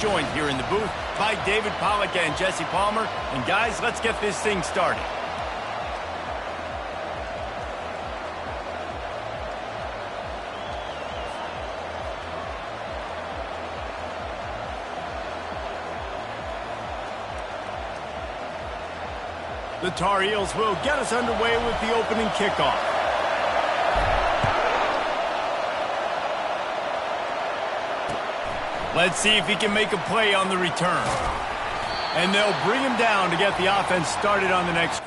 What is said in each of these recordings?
Joined here in the booth by David Pollack and Jesse Palmer. And guys, let's get this thing started. The Tar Heels will get us underway with the opening kickoff. Let's see if he can make a play on the return. And they'll bring him down to get the offense started on the next.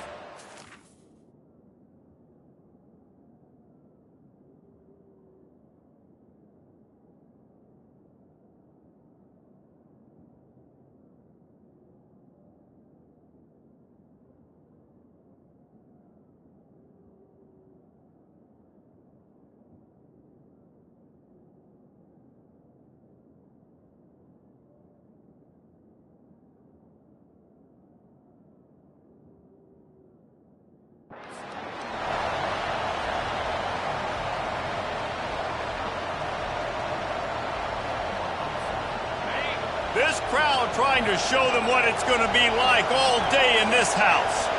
This crowd trying to show them what it's going to be like all day in this house.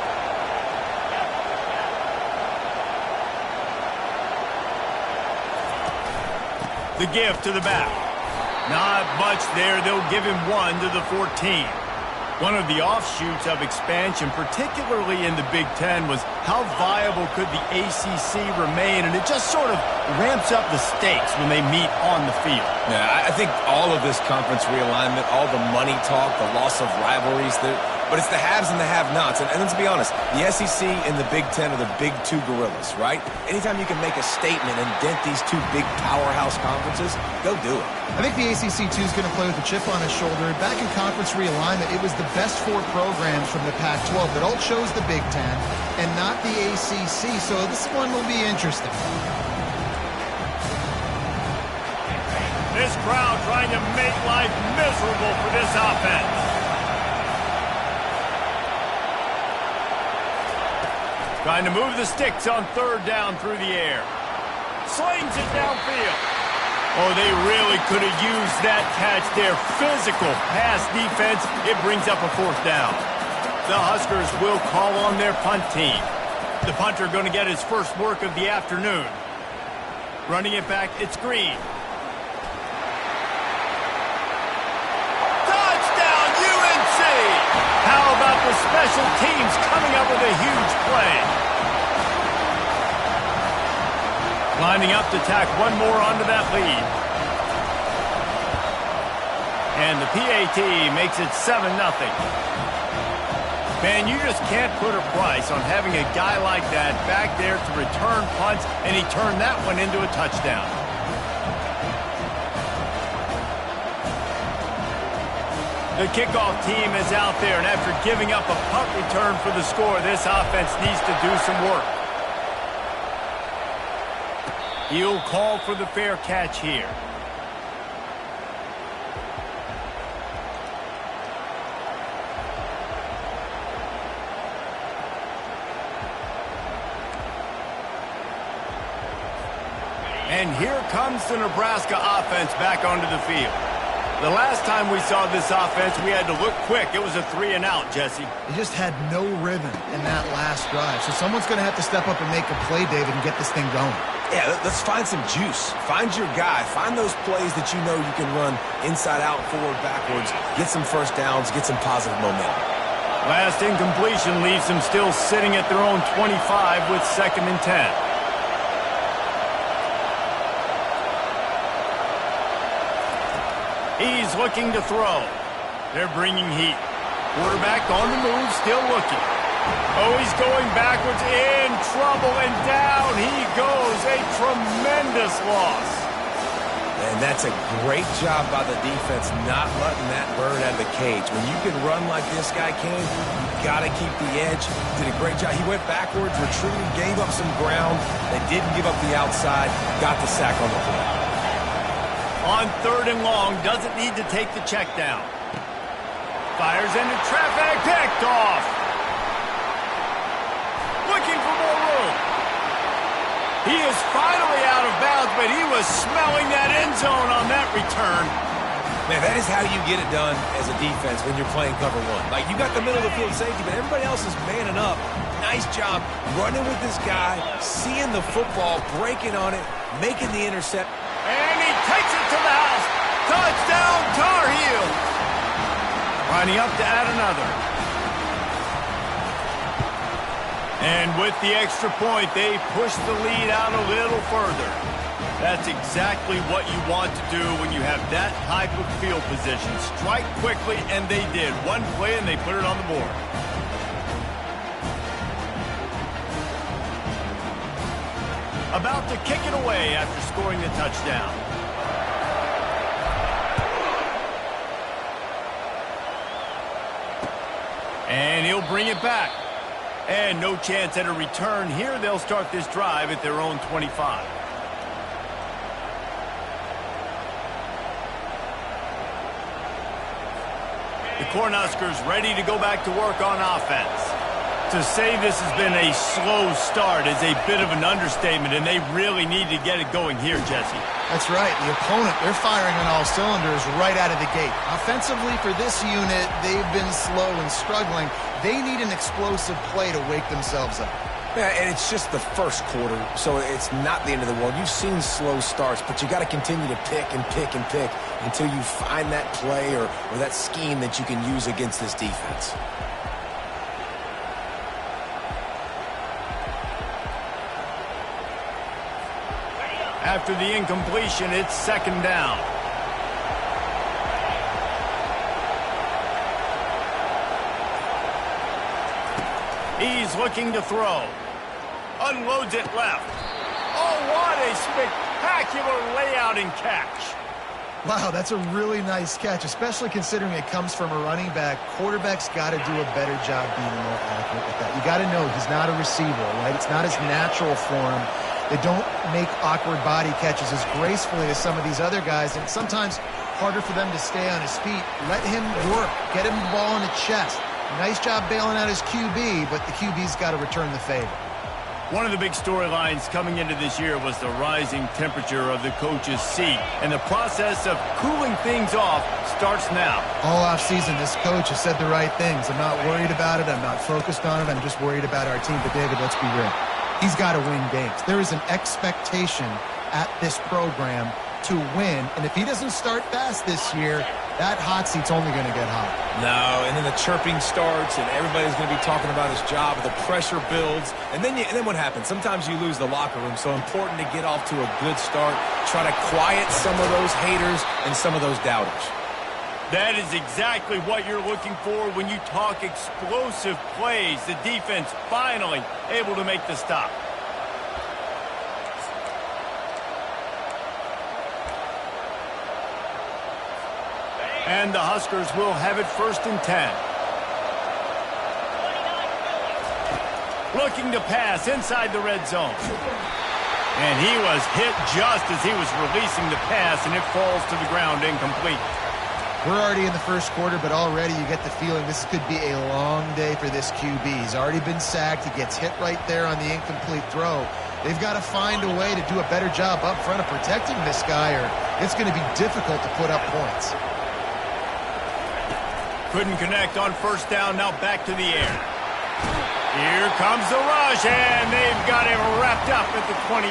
The give to the back. Not much there. They'll give him one to the 14. One of the offshoots of expansion, particularly in the Big Ten, was how viable could the ACC remain, and it just sort of ramps up the stakes when they meet on the field. Yeah, I think all of this conference realignment, all the money talk, the loss of rivalries, but it's the haves and the have-nots. And let's be honest, the SEC and the Big Ten are the big two gorillas, right? Anytime you can make a statement and dent these two big powerhouse conferences, go do it. I think the ACC, too, is going to play with a chip on his shoulder. Back in conference realignment, it was the best four programs from the Pac-12 that all chose the Big Ten and not the ACC, so this one will be interesting. This crowd trying to make life miserable for this offense. Trying to move the sticks on third down through the air. Slings it downfield. Oh, they really could have used that catch there. Physical pass defense. It brings up a fourth down. The Huskers will call on their punt team. The punter going to get his first work of the afternoon. Running it back, it's Green. Touchdown, UNC! How about the special teams coming up with a huge play? Lining up to tack one more onto that lead. And the PAT makes it 7-0. Man, you just can't put a price on having a guy like that back there to return punts, and he turned that one into a touchdown. The kickoff team is out there, and after giving up a punt return for the score, this offense needs to do some work. He'll call for the fair catch here. And here comes the Nebraska offense back onto the field. The last time we saw this offense, we had to look quick. It was a 3-and-out, Jesse. They just had no rhythm in that last drive. So someone's going to have to step up and make a play, David, and get this thing going. Yeah, let's find some juice. Find your guy. Find those plays that you know you can run inside out, forward, backwards. Get some first downs. Get some positive momentum. Last incompletion leaves them still sitting at their own 25 with 2nd and 10. He's looking to throw. They're bringing heat. Quarterback on the move, still looking. Oh, he's going backwards, in trouble, and down he goes. A tremendous loss. And that's a great job by the defense not letting that bird out of the cage. When you can run like this guy can, you got to keep the edge. Did a great job. He went backwards, retreated, gave up some ground. They didn't give up the outside, got the sack on the play. On 3rd and long, doesn't need to take the check down. Fires into traffic, picked off. Looking for more room. He is finally out of bounds, but he was smelling that end zone on that return. Man, that is how you get it done as a defense when you're playing cover one. Like, you got the middle of the field safety, but everybody else is manning up. Nice job running with this guy, seeing the football, breaking on it, making the intercept. And he takes it to the house. Touchdown, Tar Heel. Lining up to add another. And with the extra point, they push the lead out a little further. That's exactly what you want to do when you have that type of field position. Strike quickly, and they did. One play, and they put it on the board. About to kick it away after scoring the touchdown. And he'll bring it back. And no chance at a return here. They'll start this drive at their own 25. The Cornhuskers ready to go back to work on offense. To say this has been a slow start is a bit of an understatement, and they really need to get it going here, Jesse. That's right. The opponent, they're firing on all cylinders right out of the gate. Offensively, for this unit, they've been slow and struggling. They need an explosive play to wake themselves up. Yeah, and it's just the first quarter, so it's not the end of the world. You've seen slow starts, but you got to continue to pick and pick and pick until you find that play or that scheme that you can use against this defense. After the incompletion, it's second down. He's looking to throw. Unloads it left. Oh, what a spectacular layout and catch. Wow, that's a really nice catch, especially considering it comes from a running back. Quarterback's got to do a better job being more accurate with that. You got to know he's not a receiver, right? It's not his natural form. They don't make awkward body catches as gracefully as some of these other guys, and sometimes harder for them to stay on his feet. Let him work. Get him the ball in the chest. Nice job bailing out his QB, but the QB's got to return the favor. One of the big storylines coming into this year was the rising temperature of the coach's seat, and the process of cooling things off starts now. All offseason, this coach has said the right things. I'm not worried about it. I'm not focused on it. I'm just worried about our team. But, David, let's be real. He's got to win games. There is an expectation at this program to win, and if he doesn't start fast this year, that hot seat's only going to get hot. No, and then the chirping starts, and everybody's going to be talking about his job. The pressure builds, and then what happens? Sometimes you lose the locker room, so important to get off to a good start. Try to quiet some of those haters and some of those doubters. That is exactly what you're looking for when you talk explosive plays. The defense finally able to make the stop. And the Huskers will have it 1st and 10. Looking to pass inside the red zone. And he was hit just as he was releasing the pass, and it falls to the ground incomplete. We're already in the first quarter, but already you get the feeling this could be a long day for this QB. He's already been sacked. He gets hit right there on the incomplete throw. They've got to find a way to do a better job up front of protecting this guy, or it's going to be difficult to put up points. Couldn't connect on 1st down, now back to the air. Here comes the rush, and they've got him wrapped up at the 28.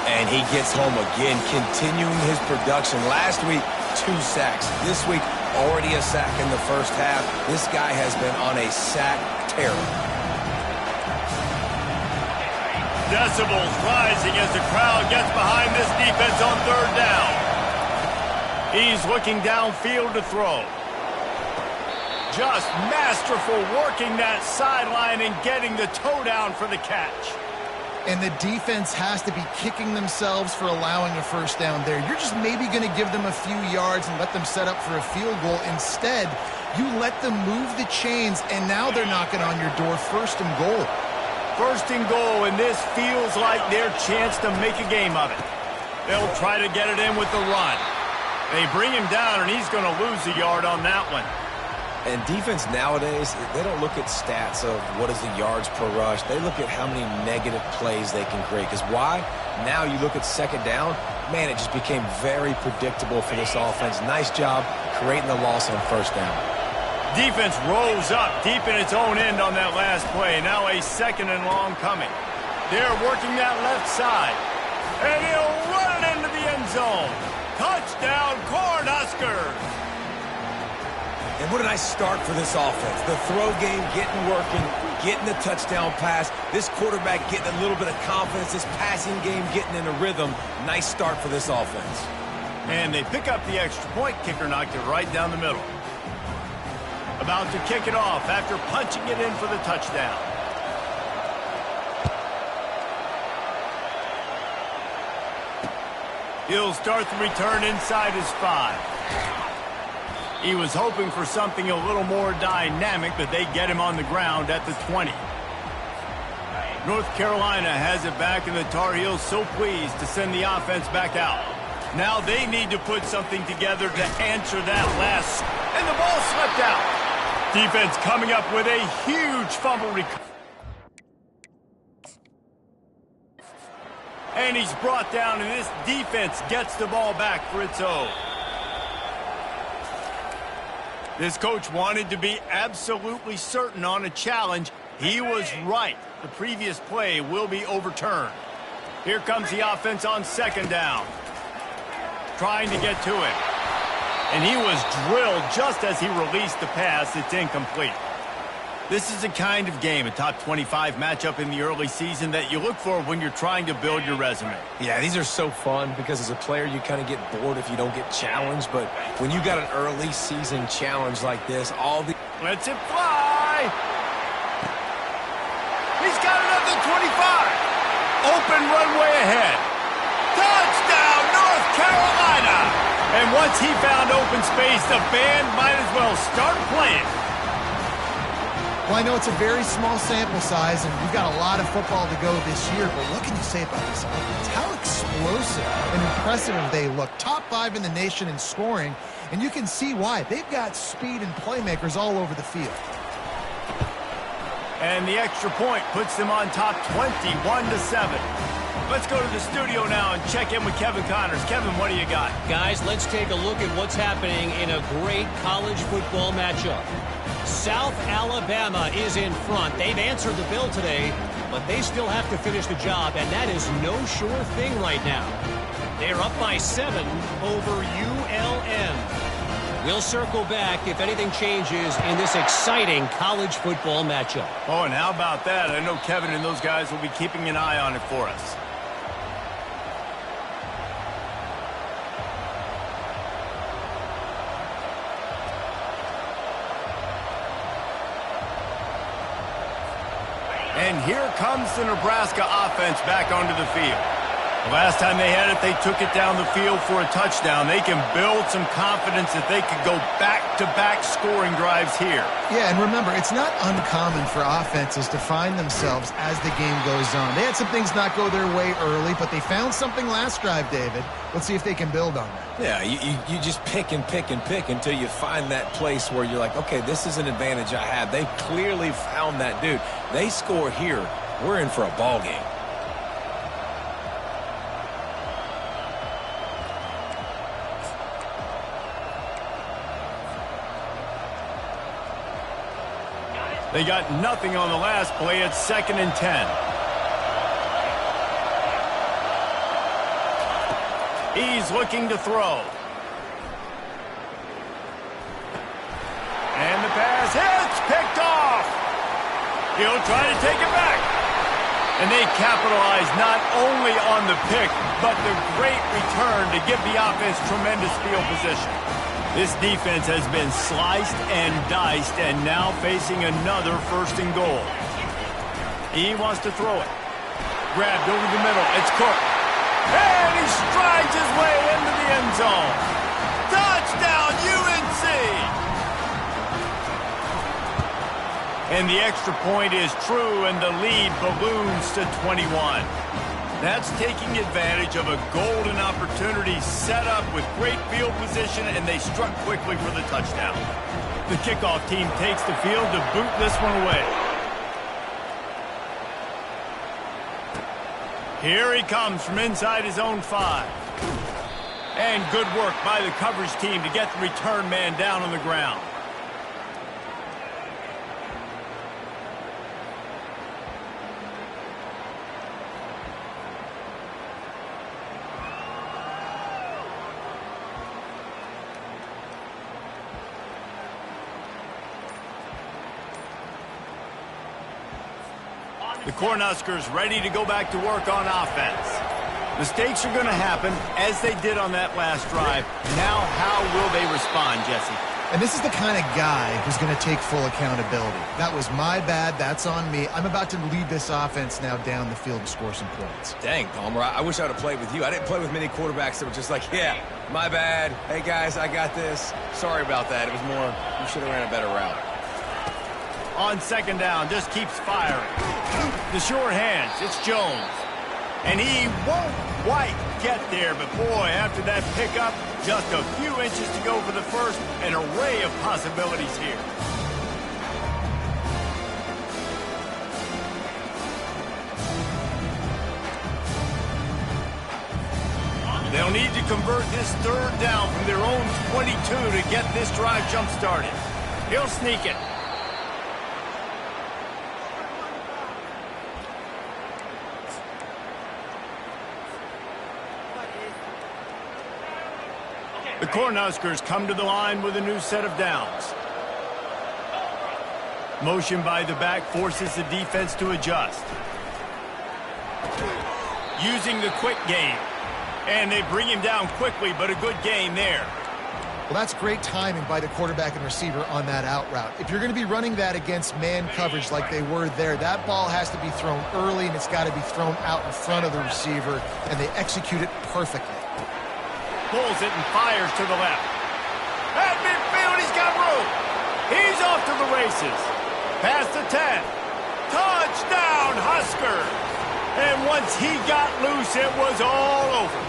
And he gets home again, continuing his production. Last week, 2 sacks. This week, already a sack in the first half. This guy has been on a sack tear. Decibels rising as the crowd gets behind this defense on 3rd down. He's looking downfield to throw. Just masterful working that sideline and getting the toe down for the catch. And the defense has to be kicking themselves for allowing a 1st down there. You're just maybe going to give them a few yards and let them set up for a field goal. Instead, you let them move the chains, and now they're knocking on your door 1st and goal. 1st and goal, and this feels like their chance to make a game of it. They'll try to get it in with the run. They bring him down, and he's going to lose a yard on that one. And defense nowadays, they don't look at stats of what is the yards per rush. They look at how many negative plays they can create. Because why? Now you look at 2nd down, man, it just became very predictable for this offense. Nice job creating the loss on first down. Defense rolls up deep in its own end on that last play. Now a 2nd and long coming. They're working that left side. And he'll run it into the end zone. Touchdown, Cornhuskers! And what a nice start for this offense. The throw game getting working, getting the touchdown pass. This quarterback getting a little bit of confidence. This passing game getting in a rhythm. Nice start for this offense. And they pick up the extra point. Kicker knocked it right down the middle. About to kick it off after punching it in for the touchdown. He'll start the return inside his 5. He was hoping for something a little more dynamic, but they get him on the ground at the 20. North Carolina has it back, and the Tar Heels so pleased to send the offense back out. Now they need to put something together to answer that last, and the ball slipped out. Defense coming up with a huge fumble recovery. And he's brought down, and this defense gets the ball back for its own. This coach wanted to be absolutely certain on a challenge. He was right. The previous play will be overturned. Here comes the offense on 2nd down. Trying to get to him. And he was drilled just as he released the pass. It's incomplete. This is the kind of game, a top 25 matchup in the early season, that you look for when you're trying to build your resume. Yeah, these are so fun because as a player, you kind of get bored if you don't get challenged. But when you got an early season challenge like this, all the... Lets it fly. He's got it up to 25. Open runway ahead. Touchdown, North Carolina. And once he found open space, the band might as well start playing. Well, I know it's a very small sample size, and we've got a lot of football to go this year, but what can you say about this offense? How explosive and impressive they look. Top 5 in the nation in scoring, and you can see why. They've got speed and playmakers all over the field. And the extra point puts them on top 21-7. Let's go to the studio now and check in with Kevin Connors. Kevin, what do you got? Guys, let's take a look at what's happening in a great college football matchup. South Alabama is in front. They've answered the bell today, but they still have to finish the job, and that is no sure thing right now. They're up by 7 over ULM. We'll circle back if anything changes in this exciting college football matchup. Oh, and how about that? I know Kevin and those guys will be keeping an eye on it for us. And here comes the Nebraska offense back onto the field. The last time they had it, they took it down the field for a touchdown. They can build some confidence that they could go back-to-back scoring drives here. Yeah, and remember, it's not uncommon for offenses to find themselves as the game goes on. They had some things not go their way early, but they found something last drive, David. Let's see if they can build on that. Yeah, you just pick and pick and pick until you find that place where you're like, okay, this is an advantage I have. They clearly found that dude. They score here, we're in for a ball game. They got nothing on the last play. It's 2nd and 10. He's looking to throw. And the pass hits, picked off. He'll try to take it back. And they capitalize not only on the pick, but the great return to give the offense tremendous field position. This defense has been sliced and diced and now facing another 1st and goal. He wants to throw it. Grabbed over the middle. It's Cook. And he strides his way into the end zone. Touchdown, UNC! And the extra point is true, and the lead balloons to 21. That's taking advantage of a golden opportunity set up with great field position, and they struck quickly for the touchdown. The kickoff team takes the field to boot this one away. Here he comes from inside his own 5. And good work by the coverage team to get the return man down on the ground. The Cornhuskers ready to go back to work on offense. Mistakes are going to happen, as they did on that last drive. Now, how will they respond, Jesse? And this is the kind of guy who's going to take full accountability. That was my bad. That's on me. I'm about to lead this offense now down the field and score some points. Dang, Palmer, I wish I would have played with you. I didn't play with many quarterbacks that were just like, yeah, my bad. Hey, guys, I got this. Sorry about that. It was more, you should have ran a better route. On second down, just keeps firing. The short hands, it's Jones. And he won't quite get there, but boy, after that pickup, just a few inches to go for the first, an array of possibilities here. They'll need to convert this third down from their own 22 to get this drive jump-started. He'll sneak it. The Cornhuskers come to the line with a new set of downs. Motion by the back forces the defense to adjust. Using the quick game. And they bring him down quickly, but a good gain there. Well, that's great timing by the quarterback and receiver on that out route. If you're going to be running that against man coverage like they were there, that ball has to be thrown early, and it's got to be thrown out in front of the receiver, and they execute it perfectly. Pulls it and fires to the left. At midfield, he's got room. He's off to the races. Past the 10. Touchdown, Huskers. And once he got loose, it was all over.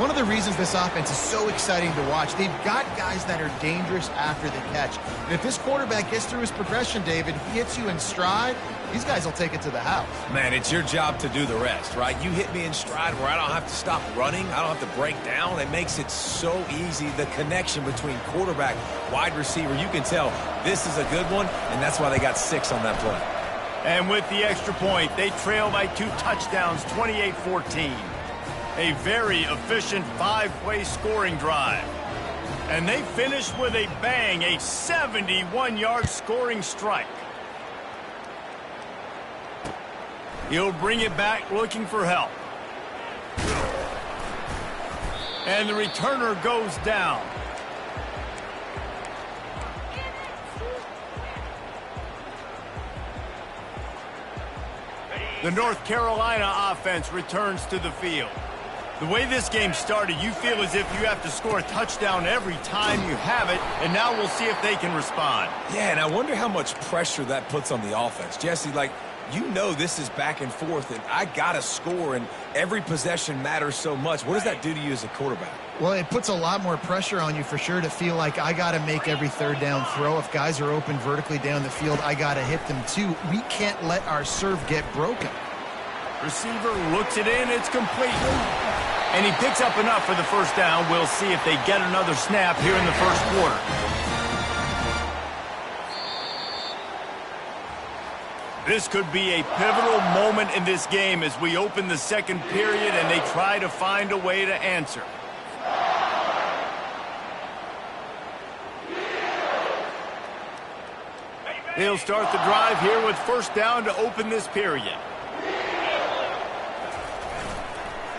One of the reasons this offense is so exciting to watch, they've got guys that are dangerous after the catch. And if this quarterback gets through his progression, David, he hits you in stride, these guys will take it to the house. Man, it's your job to do the rest, right? You hit me in stride where I don't have to stop running. I don't have to break down. It makes it so easy, the connection between quarterback, wide receiver. You can tell this is a good one, and that's why they got 6 on that play. And with the extra point, they trail by 2 touchdowns, 28-14. A very efficient 5-play scoring drive. And they finished with a bang, a 71-yard scoring strike. He'll bring it back looking for help. And the returner goes down. The North Carolina offense returns to the field. The way this game started, you feel as if you have to score a touchdown every time you have it, and now we'll see if they can respond. Yeah, and I wonder how much pressure that puts on the offense. Jesse, like, you know this is back and forth, and I got to score, and every possession matters so much. What does that do to you as a quarterback? Well, it puts a lot more pressure on you for sure to feel like I got to make every third down throw. If guys are open vertically down the field, I got to hit them too. We can't let our serve get broken. Receiver looks it in, it's complete. And he picks up enough for the first down. We'll see if they get another snap here in the first quarter. This could be a pivotal moment in this game as we open the second period and they try to find a way to answer. They'll start the drive here with first down to open this period.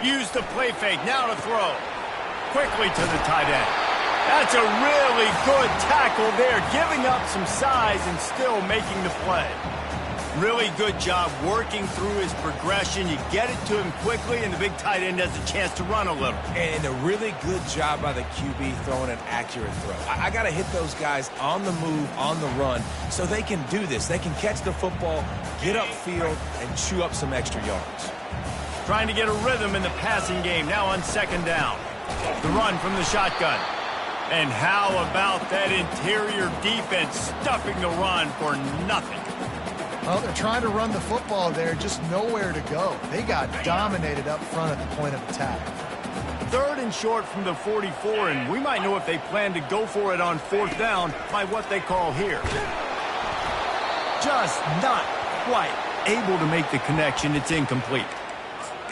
Use the play fake, now to throw. Quickly to the tight end. That's a really good tackle there, giving up some size and still making the play. Really good job working through his progression. You get it to him quickly, and the big tight end has a chance to run a little. And a really good job by the QB throwing an accurate throw. I got to hit those guys on the move, on the run, so they can do this. They can catch the football, get upfield, and chew up some extra yards. Trying to get a rhythm in the passing game, now on second down. The run from the shotgun. And how about that interior defense stuffing the run for nothing? Well, they're trying to run the football there, just nowhere to go. They got dominated up front at the point of attack. 3rd and short from the 44, and we might know if they plan to go for it on 4th down by what they call here. Just not quite able to make the connection. It's incomplete.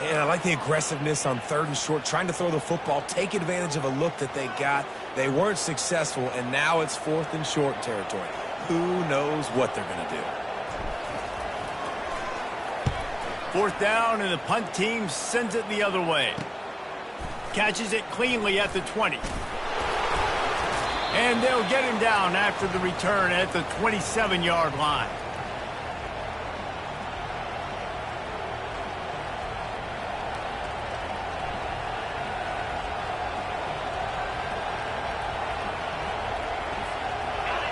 And I like the aggressiveness on 3rd and short, trying to throw the football, take advantage of a look that they got. They weren't successful, and now it's 4th and short territory. Who knows what they're going to do? 4th down, and the punt team sends it the other way. Catches it cleanly at the 20. And they'll get him down after the return at the 27-yard line.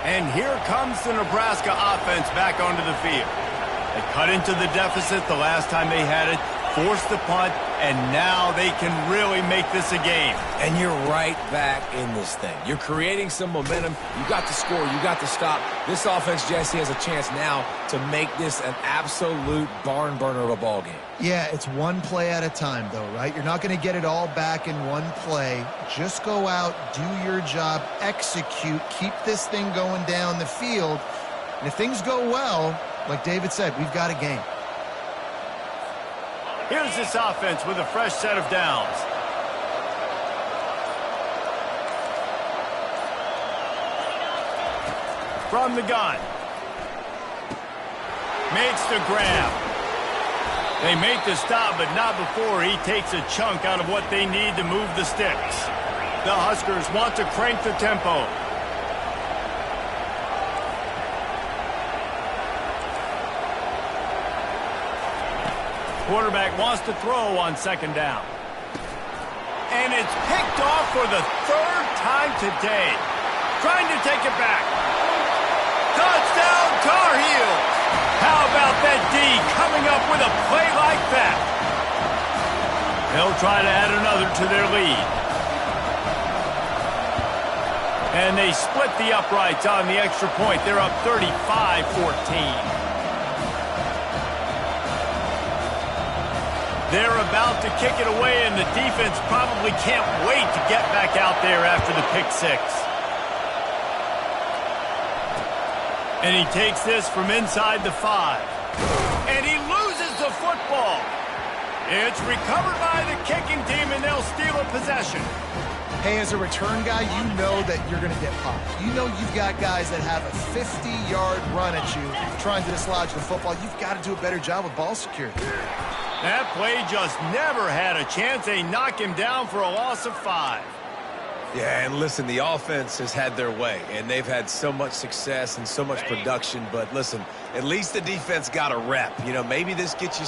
And here comes the Nebraska offense back onto the field. They cut into the deficit the last time they had it, forced the punt, and now they can really make this a game. And you're right back in this thing. You're creating some momentum. You got to score. You got to stop. This offense, Jesse, has a chance now to make this an absolute barn burner of a ball game. Yeah, it's one play at a time, though, right? You're not going to get it all back in one play. Just go out, do your job, execute, keep this thing going down the field. And if things go well, like David said, we've got a game. Here's this offense with a fresh set of downs. From the gun. Makes the grab. They make the stop, but not before he takes a chunk out of what they need to move the sticks. The Huskers want to crank the tempo. Quarterback wants to throw on 2nd down. And it's picked off for the 3rd time today. Trying to take it back. Touchdown, Tar Heels! How about that D coming up with a play like that? They'll try to add another to their lead. And they split the uprights on the extra point. They're up 35-14. They're about to kick it away, and the defense probably can't wait to get back out there after the pick 6. And he takes this from inside the 5. And he loses the football. It's recovered by the kicking team, and they'll steal a possession. Hey, as a return guy, you know that you're going to get popped. You know you've got guys that have a 50-yard run at you trying to dislodge the football. You've got to do a better job of ball security. That play just never had a chance. They knock him down for a loss of 5. Yeah, and listen, the offense has had their way, and they've had so much success and so much production. But listen, at least the defense got a rep. You know, maybe this gets you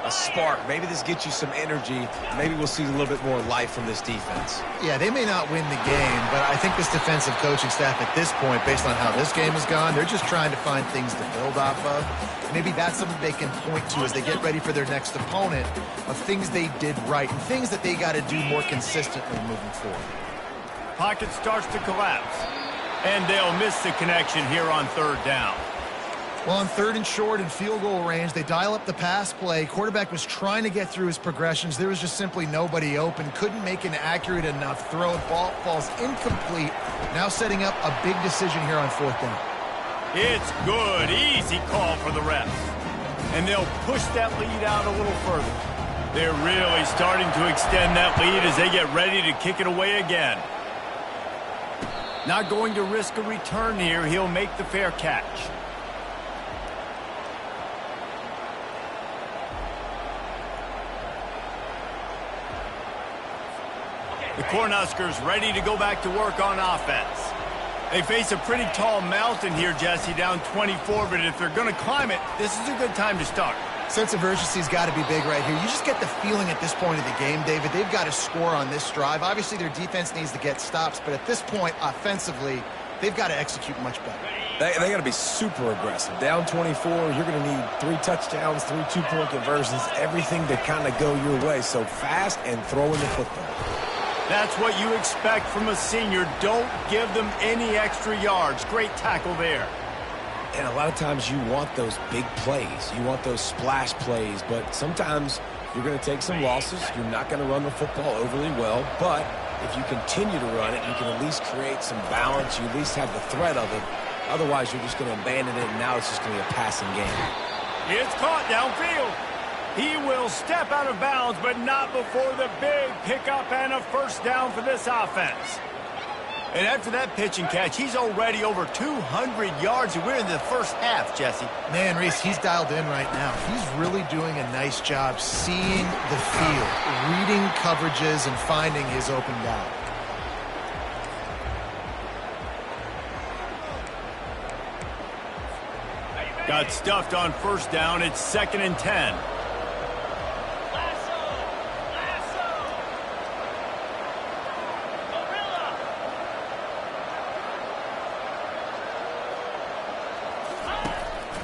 a spark. Maybe this gets you some energy. Maybe we'll see a little bit more life from this defense. Yeah, they may not win the game, but I think this defensive coaching staff at this point, based on how this game has gone, they're just trying to find things to build off of. Maybe that's something they can point to as they get ready for their next opponent of things they did right and things that they got to do more consistently moving forward. Pocket starts to collapse, and they'll miss the connection here on 3rd down. Well, on 3rd and short and field goal range, they dial up the pass play. Quarterback was trying to get through his progressions. There was just simply nobody open. Couldn't make an accurate enough throw. Ball falls incomplete. Now setting up a big decision here on 4th down. It's good. Easy call for the refs. And they'll push that lead out a little further. They're really starting to extend that lead as they get ready to kick it away again. Not going to risk a return here. He'll make the fair catch. The Cornhuskers ready to go back to work on offense. They face a pretty tall mountain here, Jesse, down 24, but if they're going to climb it, this is a good time to start. Sense of urgency's got to be big right here. You just get the feeling at this point of the game, David, they've got to score on this drive. Obviously, their defense needs to get stops, but at this point, offensively, they've got to execute much better. They got to be super aggressive. Down 24, you're going to need 3 touchdowns, 3 two-point conversions, everything to kind of go your way. So fast and throwing the football. That's what you expect from a senior. Don't give them any extra yards. Great tackle there. And a lot of times you want those big plays. You want those splash plays, but sometimes you're going to take some losses. You're not going to run the football overly well, but if you continue to run it, you can at least create some balance. You at least have the threat of it. Otherwise, you're just going to abandon it, and now it's just going to be a passing game. It's caught downfield. He will step out of bounds, but not before the big pickup and a first down for this offense. And after that pitch and catch, he's already over 200 yards, and we're in the first half, Jesse. Man, Reese, he's dialed in right now. He's really doing a nice job seeing the field, reading coverages, and finding his open guy. Got stuffed on first down. It's 2nd and 10.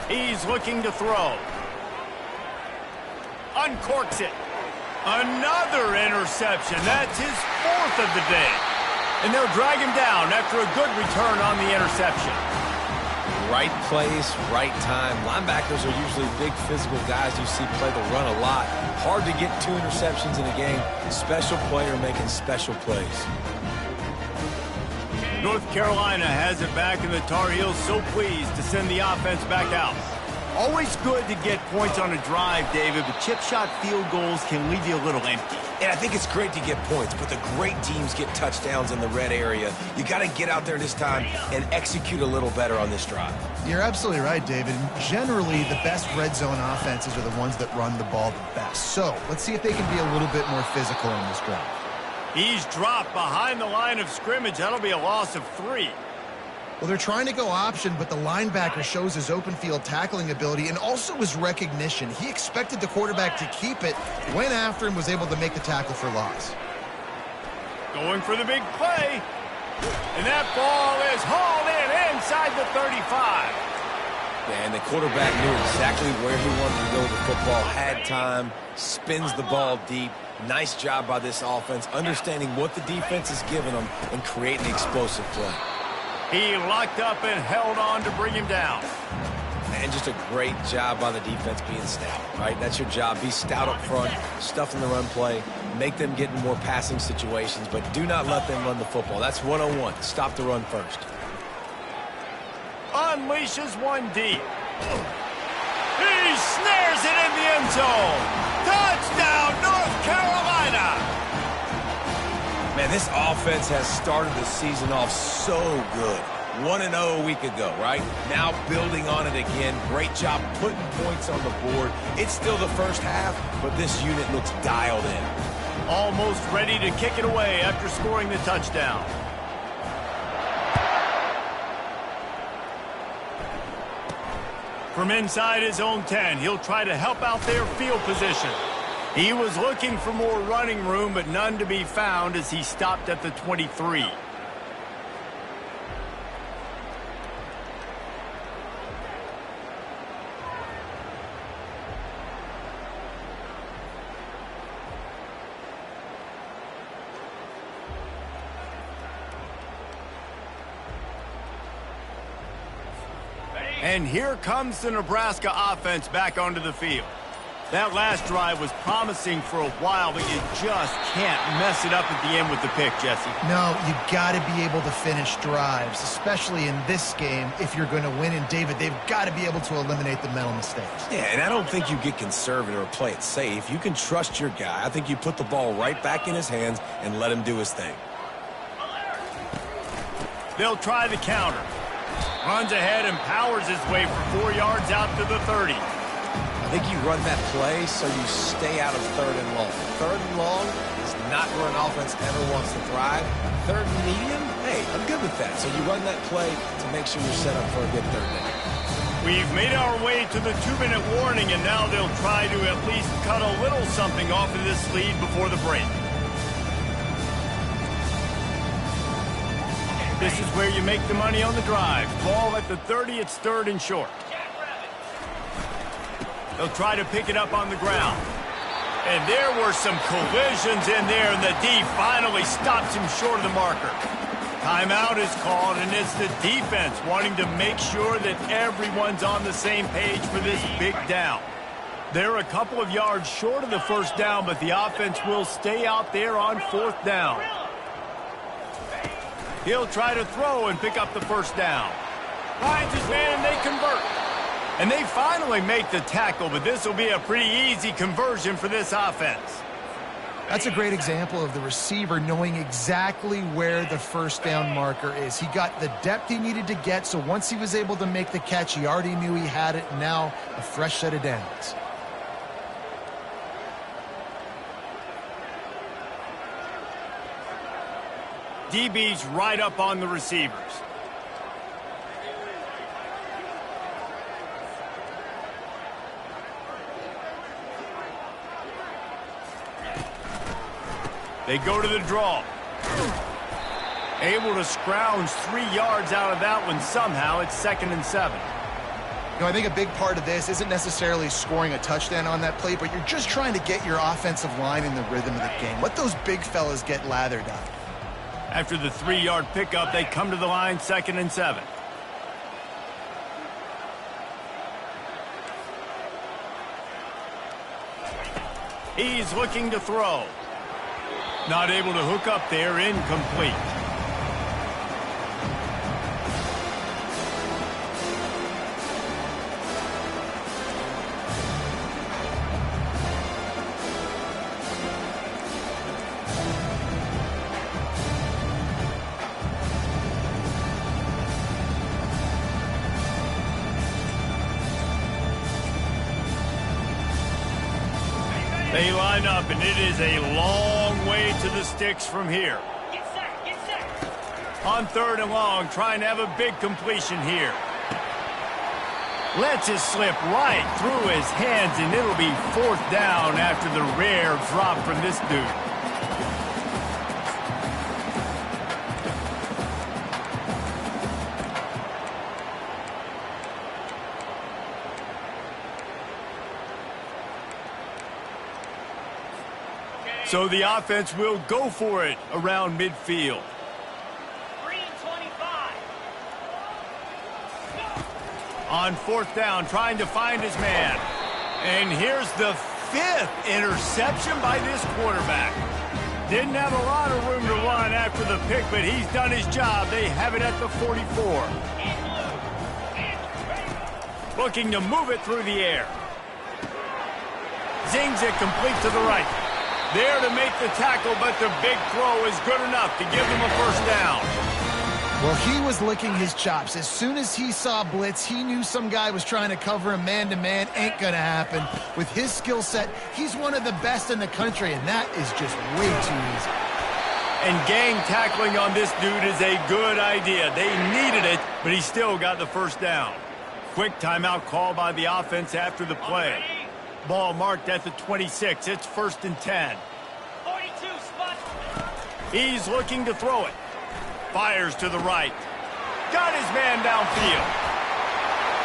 He's looking to throw. Uncorks it. Another interception. That's his 4th of the day. And they'll drag him down after a good return on the interception. Right place, right time. Linebackers are usually big physical guys you see play the run a lot. Hard to get 2 interceptions in a game. Special player making special plays. North Carolina has it back, and the Tar Heels so pleased to send the offense back out. Always good to get points on a drive, David, but chip shot field goals can leave you a little empty. And I think it's great to get points, but the great teams get touchdowns in the red area. You got to get out there this time and execute a little better on this drive. You're absolutely right, David. Generally, the best red zone offenses are the ones that run the ball the best. So let's see if they can be a little bit more physical on this drive. He's dropped behind the line of scrimmage. That'll be a loss of 3. Well, they're trying to go option, but the linebacker shows his open field tackling ability and also his recognition. He expected the quarterback to keep it, went after him, was able to make the tackle for loss. Going for the big play. And that ball is hauled in inside the 35. And the quarterback knew exactly where he wanted to go with the football, had time, spins the ball deep. Nice job by this offense, understanding what the defense is giving them and creating an explosive play. He locked up and held on to bring him down. And just a great job by the defense being stout, right? That's your job. Be stout up front, stuff in the run play, make them get in more passing situations, but do not let them run the football. That's 101. Stop the run first. Unleashes one deep. He snares it in the end zone. Touchdown, North Carolina! Man, this offense has started the season off so good. 1-0 a week ago, right? Now building on it again. Great job putting points on the board. It's still the first half, but this unit looks dialed in. Almost ready to kick it away after scoring the touchdown. From inside his own 10, he'll try to help out their field position. He was looking for more running room, but none to be found as he stopped at the 23. And here comes the Nebraska offense back onto the field. That last drive was promising for a while, but you just can't mess it up at the end with the pick, Jesse. No, you got to be able to finish drives, especially in this game if you're going to win. And, David, they've got to be able to eliminate the mental mistakes. Yeah, and I don't think you get conservative or play it safe. You can trust your guy. I think you put the ball right back in his hands and let him do his thing. They'll try the counter. Runs ahead and powers his way for 4 yards out to the 30. I think you run that play so you stay out of 3rd and long. 3rd and long is not where an offense ever wants to thrive. 3rd and medium, hey, I'm good with that. So you run that play to make sure you're set up for a good 3rd down. We've made our way to the 2-minute warning, and now they'll try to at least cut a little something off of this lead before the break. This is where you make the money on the drive. Ball at the 30, it's 3rd and short. They'll try to pick it up on the ground. And there were some collisions in there, and the D finally stops him short of the marker. Timeout is called, and it's the defense wanting to make sure that everyone's on the same page for this big down. They're a couple of yards short of the first down, but the offense will stay out there on fourth down. He'll try to throw and pick up the first down. Finds his man, and they convert. And they finally make the tackle, but this will be a pretty easy conversion for this offense. That's a great example of the receiver knowing exactly where the first down marker is. He got the depth he needed to get, so once he was able to make the catch, he already knew he had it. Now, a fresh set of downs. DB's right up on the receivers. They go to the draw. Able to scrounge 3 yards out of that one somehow. It's 2nd and 7. You know, I think a big part of this isn't necessarily scoring a touchdown on that play, but you're just trying to get your offensive line in the rhythm of the game. Let those big fellas get lathered up. After the 3-yard pickup, they come to the line, 2nd and 7. He's looking to throw. Not able to hook up there, incomplete. They line up, and it is a long way to the sticks from here. Get set, get set. On 3rd and long, trying to have a big completion here. Lets it slip right through his hands, and it'll be 4th down after the rare drop from this dude. So the offense will go for it around midfield. Green 25. On 4th down, trying to find his man. And here's the 5th interception by this quarterback. Didn't have a lot of room to run after the pick, but he's done his job. They have it at the 44. Looking to move it through the air. Zings it complete to the right. There to make the tackle, but the big throw is good enough to give them a first down. Well, he was licking his chops. As soon as he saw blitz, he knew some guy was trying to cover him man-to-man. Ain't gonna happen. With his skill set, he's one of the best in the country, and that is just way too easy. And gang tackling on this dude is a good idea. They needed it, but he still got the first down. Quick timeout call by the offense after the play. Ball marked at the 26. It's 1st and 10. 42 spot. He's looking to throw it. Fires to the right. Got his man downfield.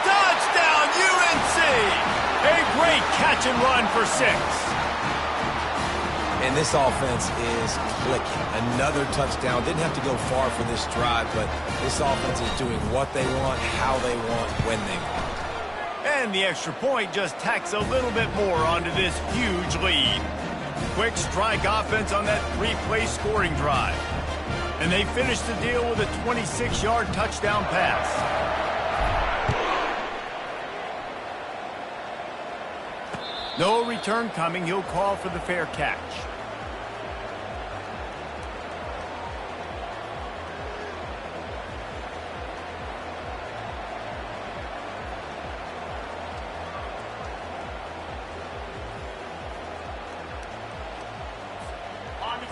Touchdown, UNC! A great catch and run for 6. And this offense is clicking. Another touchdown. Didn't have to go far for this drive, but this offense is doing what they want, how they want, when they want. And the extra point just tacks a little bit more onto this huge lead. Quick strike offense on that 3-play scoring drive. And they finish the deal with a 26-yard touchdown pass. No return coming. He'll call for the fair catch.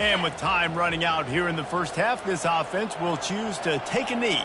And with time running out here in the first half, this offense will choose to take a knee.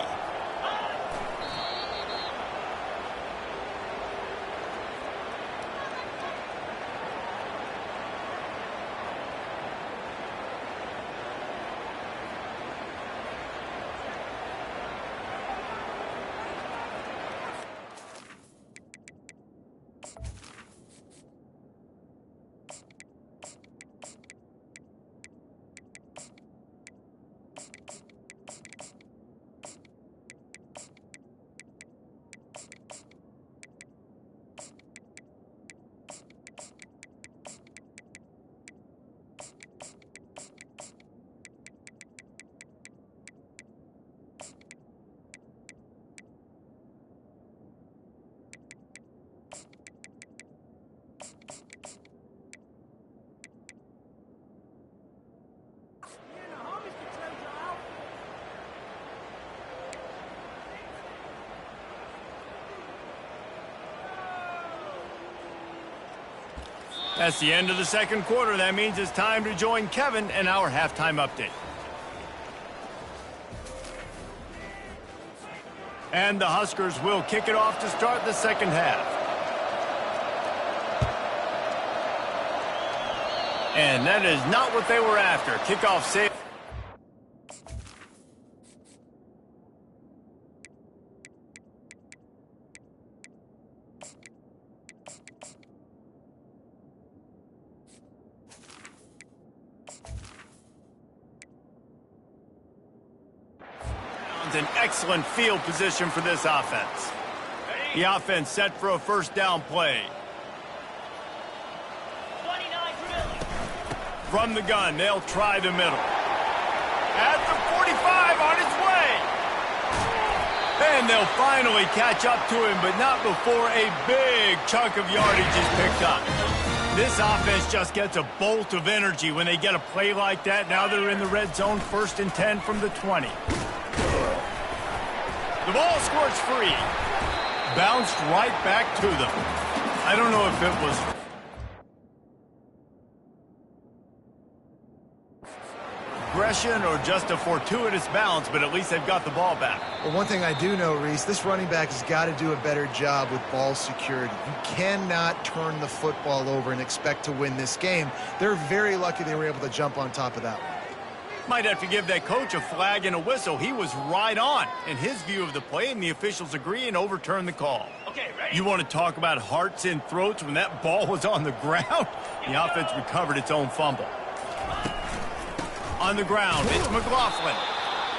That's the end of the second quarter. That means it's time to join Kevin in our halftime update. And the Huskers will kick it off to start the second half. And that is not what they were after. Kickoff save. An excellent field position for this offense. The offense set for a first down play. 29 Philly. From the gun, they'll try the middle. At the 45, on its way. And they'll finally catch up to him, but not before a big chunk of yardage is picked up. This offense just gets a bolt of energy when they get a play like that. Now they're in the red zone, 1st and 10 from the 20. The ball squirts free. Bounced right back to them. I don't know if it was aggression or just a fortuitous bounce, but at least they've got the ball back. Well, one thing I do know, Reese, this running back has got to do a better job with ball security. You cannot turn the football over and expect to win this game. They're very lucky they were able to jump on top of that one. Might have to give that coach a flag and a whistle. He was right on in his view of the play, and the officials agree and overturn the call. Okay, ready? You want to talk about hearts in throats when that ball was on the ground? The offense recovered its own fumble. On the ground, it's McLaughlin.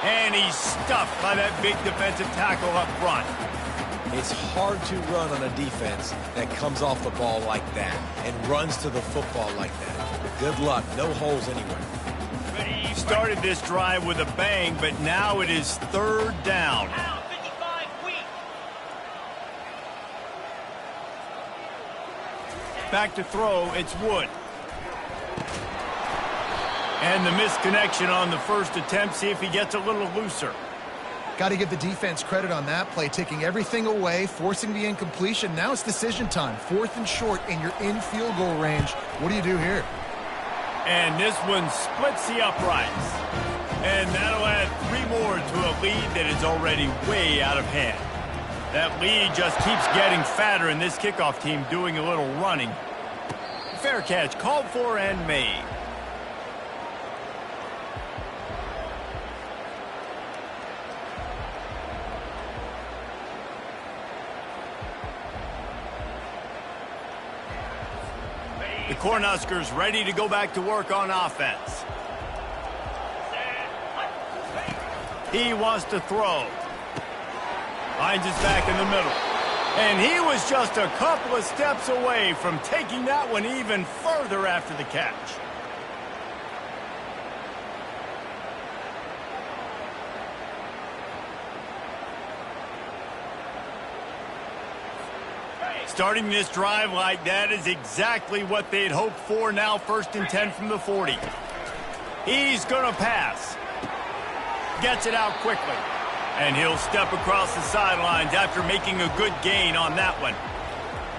And he's stuffed by that big defensive tackle up front. It's hard to run on a defense that comes off the ball like that and runs to the football like that. Good luck. No holes anywhere. Started this drive with a bang, but now it is 3rd down. Out, 55 weak. Back to throw, it's Wood. And the misconnection on the first attempt. See if he gets a little looser. Got to give the defense credit on that play, taking everything away, forcing the incompletion. Now it's decision time. 4th and short, and you're in field goal range. What do you do here? And this one splits the uprights. And that'll add 3 more to a lead that is already way out of hand. That lead just keeps getting fatter, and this kickoff team doing a little running. Fair catch, called for and made. The Cornhuskers ready to go back to work on offense. He wants to throw. Finds his back in the middle. And he was just a couple of steps away from taking that one even further after the catch. Starting this drive like that is exactly what they'd hoped for. Now 1st and 10 from the 40. He's going to pass. Gets it out quickly. And he'll step across the sidelines after making a good gain on that one.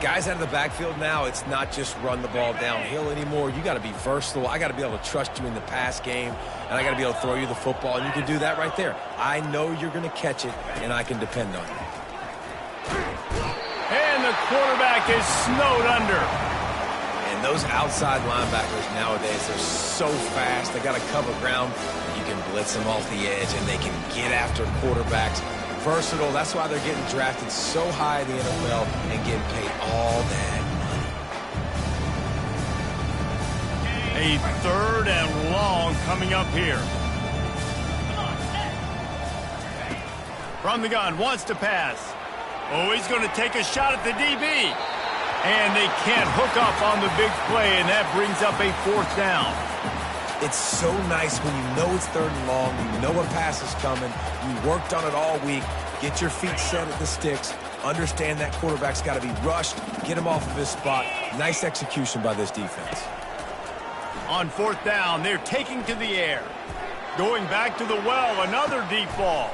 Guys out of the backfield now, it's not just run the ball downhill anymore. You got to be versatile. I got to be able to trust you in the pass game, and I got to be able to throw you the football, and you can do that right there. I know you're going to catch it, and I can depend on you. And the quarterback is snowed under. And those outside linebackers nowadays, they're so fast. They got to cover ground. You can blitz them off the edge, and they can get after quarterbacks. Versatile. That's why they're getting drafted so high in the NFL and getting paid all that money. A 3rd and long coming up here. From the gun, wants to pass. Oh, he's going to take a shot at the DB. And they can't hook up on the big play, and that brings up a 4th down. It's so nice when you know it's 3rd and long, you know a pass is coming, you worked on it all week, get your feet set at the sticks, Understand that quarterback's got to be rushed, get him off of his spot. Nice execution by this defense. On 4th down, they're taking to the air. Going back to the well, another deep ball.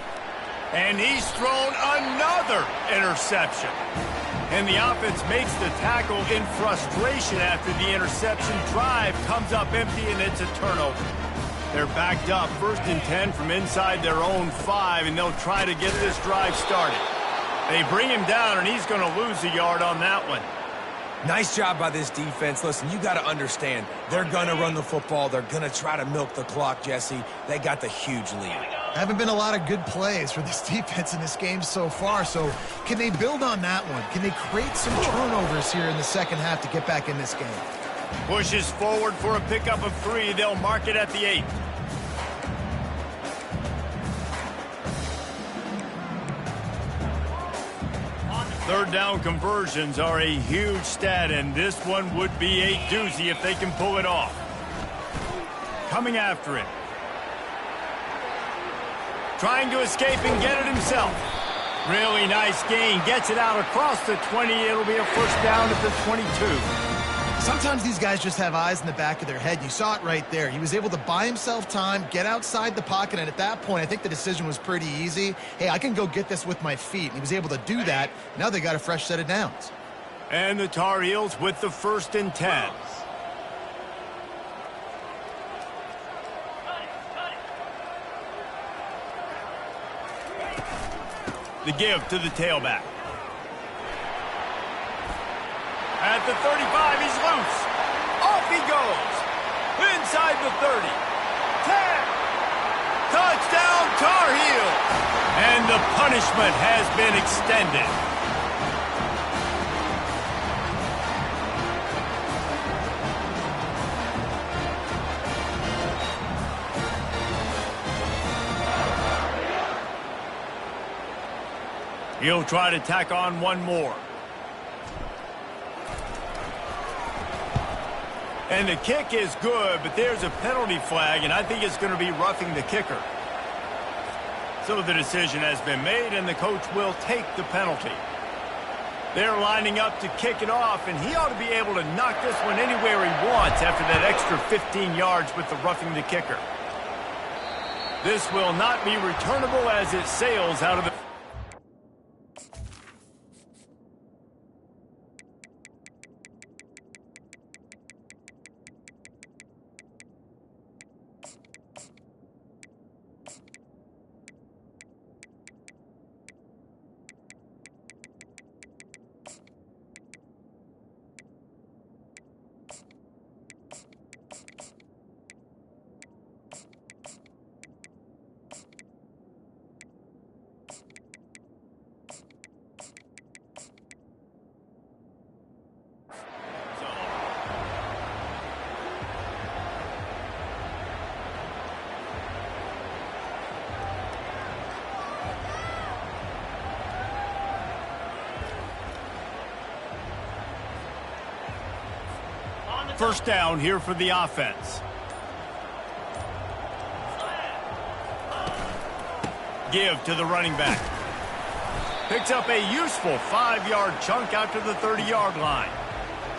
And he's thrown another interception. And the offense makes the tackle in frustration after the interception. Drive comes up empty, and it's a turnover. They're backed up 1st and 10 from inside their own 5, and they'll try to get this drive started. They bring him down, and he's going to lose a yard on that one. Nice job by this defense. Listen, you got to understand, they're going to run the football. They're going to try to milk the clock, Jesse. They got the huge lead. Haven't been a lot of good plays for this defense in this game so far, so can they build on that one? Can they create some turnovers here in the second half to get back in this game? Pushes forward for a pickup of 3. They'll mark it at the 8. Third down conversions are a huge stat, and this one would be a doozy if they can pull it off. Coming after it. Trying to escape and get it himself. Really nice gain. Gets it out across the 20. It'll be a 1st down at the 22. Sometimes these guys just have eyes in the back of their head. You saw it right there. He was able to buy himself time, get outside the pocket, and at that point, I think the decision was pretty easy. Hey, I can go get this with my feet. And he was able to do that. Now they got a fresh set of downs. And the Tar Heels with the 1st and 10. The give to the tailback. At the 35, he's loose. Off he goes. Inside the 30. 10. Touchdown, Tar Heels. And the punishment has been extended. He'll try to tack on one more. And the kick is good, but there's a penalty flag, and I think it's going to be roughing the kicker. So the decision has been made, and the coach will take the penalty. They're lining up to kick it off, and he ought to be able to knock this one anywhere he wants after that extra 15 yards with the roughing the kicker. This will not be returnable as it sails out of the... First down here for the offense. Give to the running back. Picks up a useful 5-yard chunk out to the 30-yard line.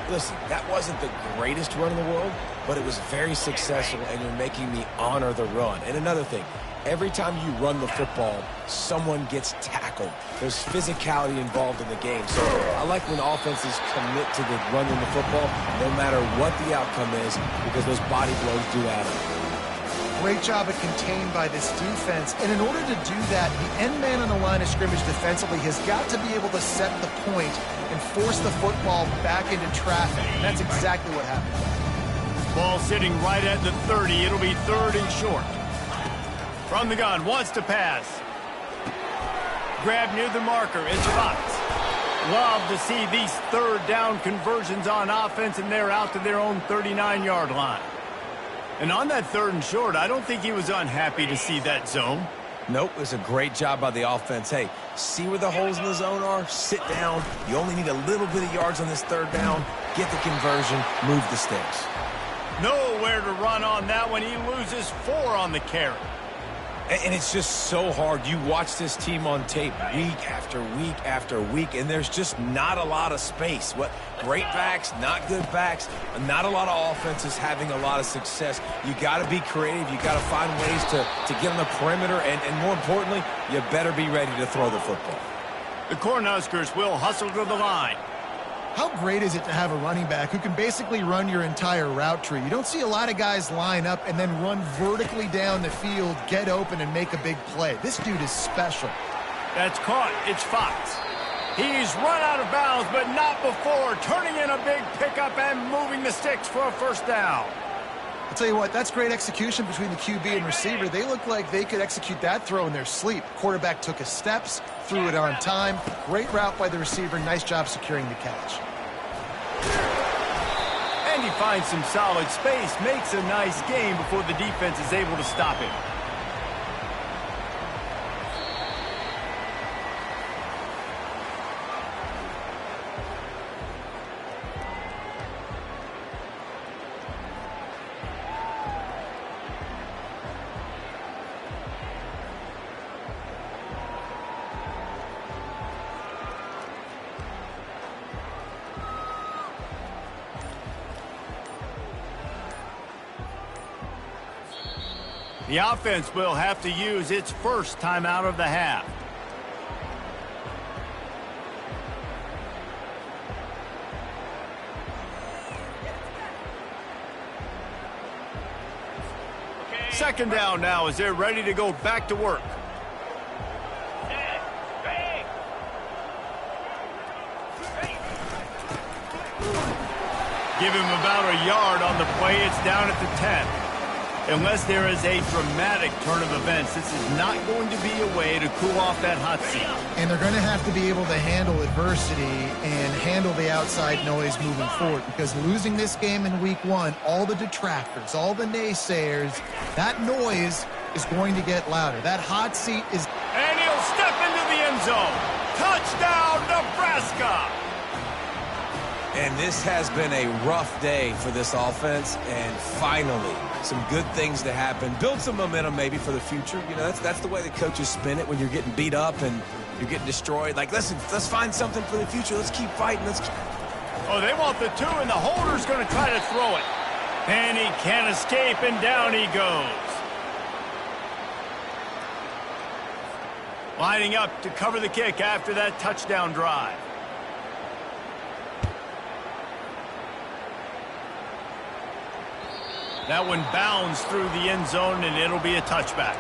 Listen, that wasn't the greatest run in the world, but it was very successful, and you're making me honor the run. And another thing, every time you run the football, someone gets tackled. There's physicality involved in the game. So I like when offenses commit to the running the football, no matter what the outcome is, because those body blows do add up. Great job at contained by this defense. And in order to do that, the end man on the line of scrimmage defensively has got to be able to set the point and force the football back into traffic. And that's exactly what happened. Ball sitting right at the 30. It'll be 3rd and short. From the gun, wants to pass. Grab near the marker, it's Fox. Love to see these 3rd down conversions on offense, and they're out to their own 39-yard line. And on that 3rd and short, I don't think he was unhappy to see that zone. Nope, it was a great job by the offense. Hey, see where the holes in the zone are? Sit down. You only need a little bit of yards on this 3rd down. Get the conversion, move the sticks. Nowhere to run on that one. He loses 4 on the carry. And it's just so hard. You watch this team on tape week after week after week, and there's just not a lot of space. What great backs, not good backs, not a lot of offenses having a lot of success. You got to be creative. You got to find ways to get on the perimeter, and more importantly, you better be ready to throw the football. The Cornhuskers will hustle to the line. How great is it to have a running back who can basically run your entire route tree? You don't see a lot of guys line up and then run vertically down the field, get open, and make a big play. This dude is special. That's caught. It's Fox. He's run out of bounds, but not before turning in a big pickup and moving the sticks for a first down. I'll tell you what, that's great execution between the QB and receiver. They look like they could execute that throw in their sleep. Quarterback took his steps, threw it on time. Great route by the receiver. Nice job securing the catch. And he finds some solid space, makes a nice gain before the defense is able to stop him. The offense will have to use its first timeout of the half. Second down now as they're ready to go back to work. Give him about a yard on the play. It's down at the 10. Unless there is a dramatic turn of events, this is not going to be a way to cool off that hot seat. And they're going to have to be able to handle adversity and handle the outside noise moving forward, because losing this game in week 1, all the detractors, all the naysayers, that noise is going to get louder. That hot seat is... And he'll step into the end zone. Touchdown, Nebraska! And this has been a rough day for this offense, and finally, some good things to happen. Build some momentum maybe for the future. You know, that's the way the coaches spin it when you're getting beat up and you're getting destroyed. Like, listen, let's find something for the future. Let's keep fighting. Oh, they want the 2, and the holder's going to try to throw it. And he can't escape, and down he goes. Lining up to cover the kick after that touchdown drive. That one bounds through the end zone, and it'll be a touchback.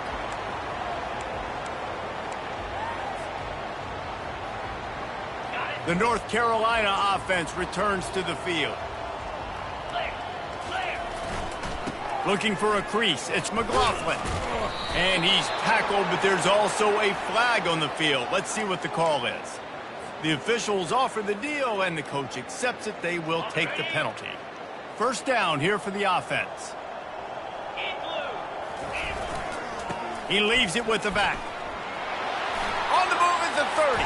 The North Carolina offense returns to the field. Looking for a crease. It's McLaughlin. And he's tackled, but there's also a flag on the field. Let's see what the call is. The officials offer the deal, and the coach accepts it. They will take the penalty. First down here for the offense. He leaves it with the back. On the move is the 30.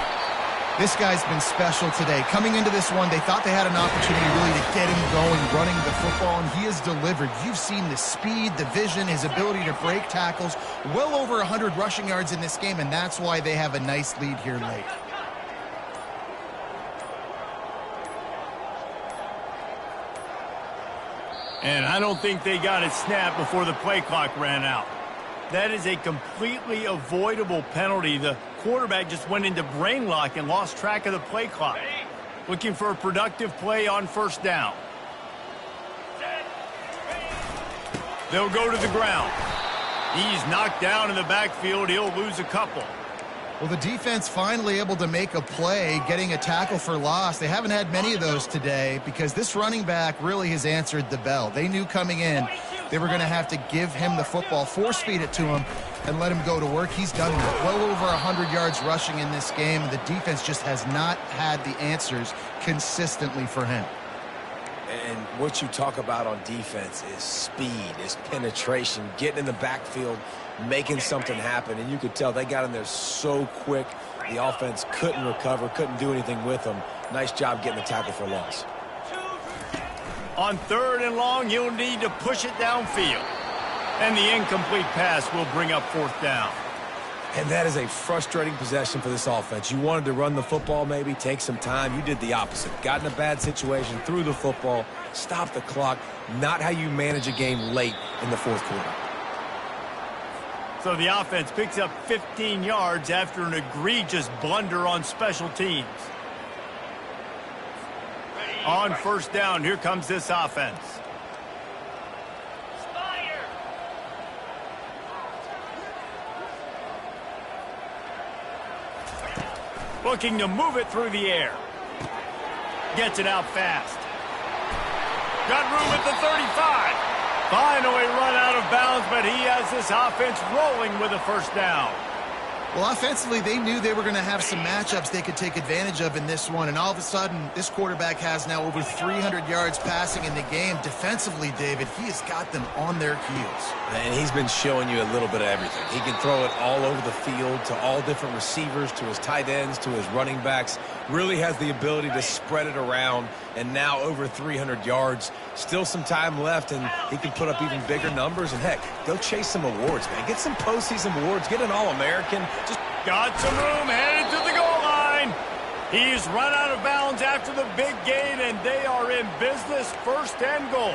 This guy's been special today. Coming into this one, they thought they had an opportunity really to get him going, running the football, and he has delivered. You've seen the speed, the vision, his ability to break tackles. Well over 100 rushing yards in this game, and that's why they have a nice lead here late. And I don't think they got it snapped before the play clock ran out. That is a completely avoidable penalty. The quarterback just went into brain lock and lost track of the play clock. Looking for a productive play on first down. They'll go to the ground. He's knocked down in the backfield. He'll lose a couple. Well, the defense finally able to make a play, getting a tackle for loss. They haven't had many of those today because this running back really has answered the bell. They knew coming in they were going to have to give him the football, force feed it to him, and let him go to work. He's done that. Well over 100 yards rushing in this game. The defense just has not had the answers consistently for him. And what you talk about on defense is speed, is penetration, getting in the backfield, making something happen. And you could tell they got in there so quick, the offense couldn't recover, couldn't do anything with them. Nice job getting the tackle for loss. On third and long, you'll need to push it downfield. And the incomplete pass will bring up fourth down. And that is a frustrating possession for this offense. You wanted to run the football, maybe take some time. You did the opposite. Got in a bad situation, threw the football, stopped the clock. Not how you manage a game late in the fourth quarter. So the offense picks up 15 yards after an egregious blunder on special teams. On first down, here comes this offense. Spider. Looking to move it through the air. Gets it out fast. Got room at the 35. Finally run out of bounds, but he has this offense rolling with a first down. Well, offensively, they knew they were going to have some matchups they could take advantage of in this one, and all of a sudden, this quarterback has now over 300 yards passing in the game. Defensively, David, he has got them on their heels. And he's been showing you a little bit of everything. He can throw it all over the field to all different receivers, to his tight ends, to his running backs. Really has the ability to spread it around, and now over 300 yards. Still some time left, and he can put up even bigger numbers. And, heck, go chase some awards, man. Get some postseason awards. Get an All-American. Just got some room, headed to the goal line. He's run out of bounds after the big gain, and they are in business, first and goal.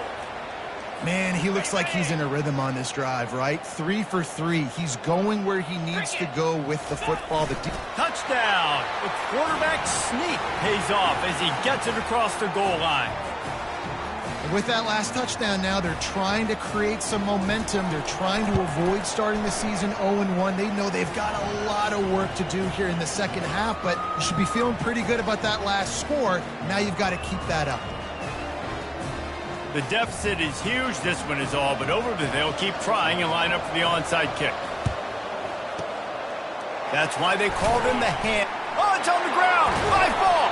Man, he looks like he's in a rhythm on this drive, right? 3 for 3. He's going where he needs to go with the football. Touchdown! The quarterback sneak pays off as he gets it across the goal line. And with that last touchdown now, they're trying to create some momentum. They're trying to avoid starting the season 0-1. They know they've got a lot of work to do here in the second half, but you should be feeling pretty good about that last score. Now you've got to keep that up. The deficit is huge. This one is all but over, but they'll keep trying and line up for the onside kick. That's why they called him the hand. Oh, it's on the ground. Live ball.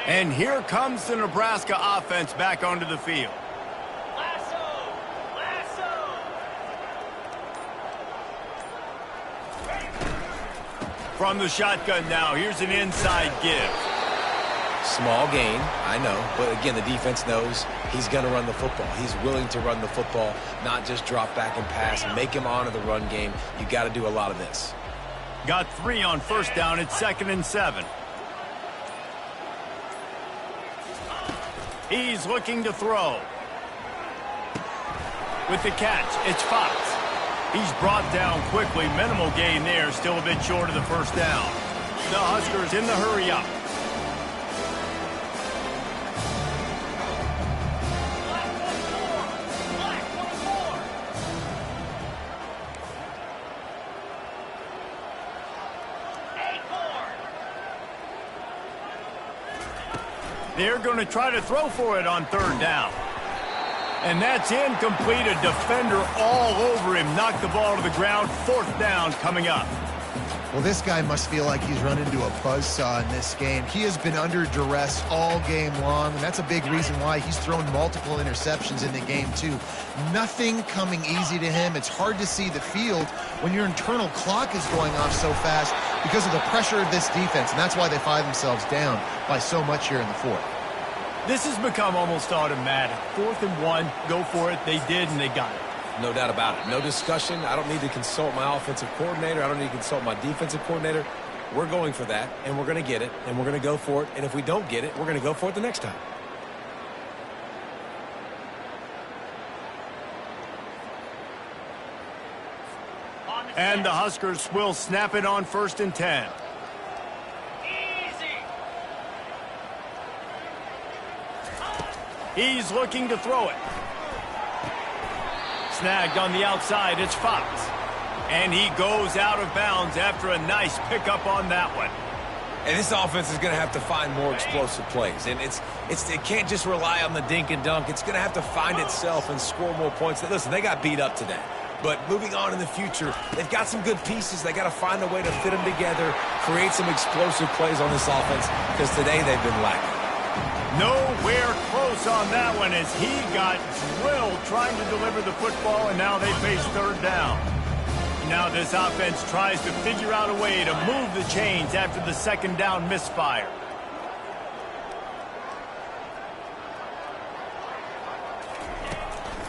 And here comes the Nebraska offense back onto the field. From the shotgun now, here's an inside give. small gain, I know. But again, the defense knows he's going to run the football. He's willing to run the football, not just drop back and pass, make him honor the run game. You got to do a lot of this. Got 3 on first down. It's 2nd and 7. He's looking to throw. With the catch, it's Fox. He's brought down quickly. Minimal gain there. Still a bit short of the first down. The Huskers in the hurry up. They're going to try to throw for it on 3rd down. And that's incomplete. A defender all over him. Knocked the ball to the ground. 4th down coming up. Well, this guy must feel like he's run into a buzzsaw in this game. He has been under duress all game long, and that's a big reason why he's thrown multiple interceptions in the game, too. Nothing coming easy to him. It's hard to see the field when your internal clock is going off so fast because of the pressure of this defense, and that's why they find themselves down by so much here in the 4th. This has become almost automatic. 4th and 1, go for it. They did, and they got it. No doubt about it. No discussion. I don't need to consult my offensive coordinator. I don't need to consult my defensive coordinator. We're going for that, and we're going to get it, and we're going to go for it. And if we don't get it, we're going to go for it the next time. And the Huskers will snap it on 1st and 10. He's looking to throw it. Snagged on the outside, it's Fox. And he goes out of bounds after a nice pickup on that one. And this offense is going to have to find more explosive plays. And it can't just rely on the dink and dunk. It's going to have to find itself and score more points. Listen, they got beat up today. But moving on in the future, they've got some good pieces. They got to find a way to fit them together, create some explosive plays on this offense, because today they've been lacking. Nowhere close on that one as he got drilled trying to deliver the football, and now they face 3rd down. Now this offense tries to figure out a way to move the chains after the second down misfire.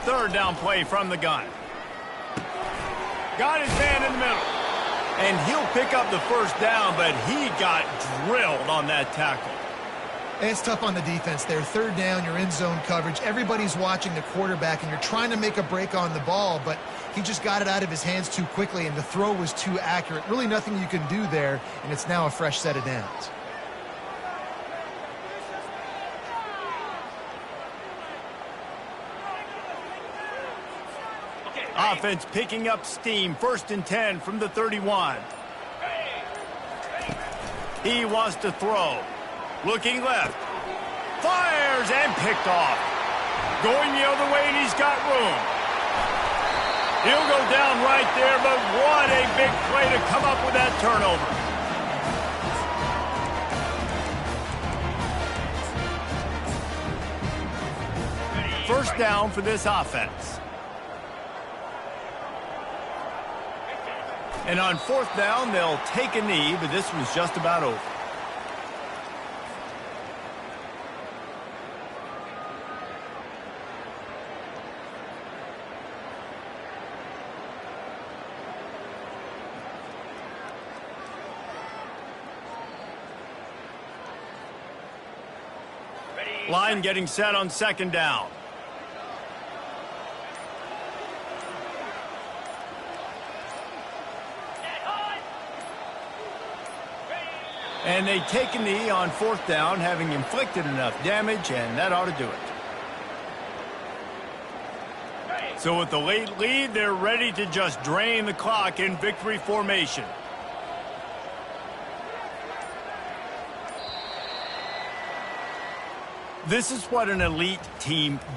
Third down play from the gun. Got his man in the middle. And he'll pick up the first down, but he got drilled on that tackle. It's tough on the defense there. Third down, you're in zone coverage. Everybody's watching the quarterback, and you're trying to make a break on the ball, but he just got it out of his hands too quickly, and the throw was too accurate. Really nothing you can do there, and it's now a fresh set of downs. Offense picking up steam. 1st and 10 from the 31. He wants to throw. Looking left. Fires and picked off. Going the other way, and he's got room. He'll go down right there, but what a big play to come up with that turnover. First down for this offense. And on 4th down, they'll take a knee, but this was just about over. Line getting set on 2nd down. And they take a knee on 4th down, having inflicted enough damage, and that ought to do it. So with the late lead, they're ready to just drain the clock in victory formation. This is what an elite team does.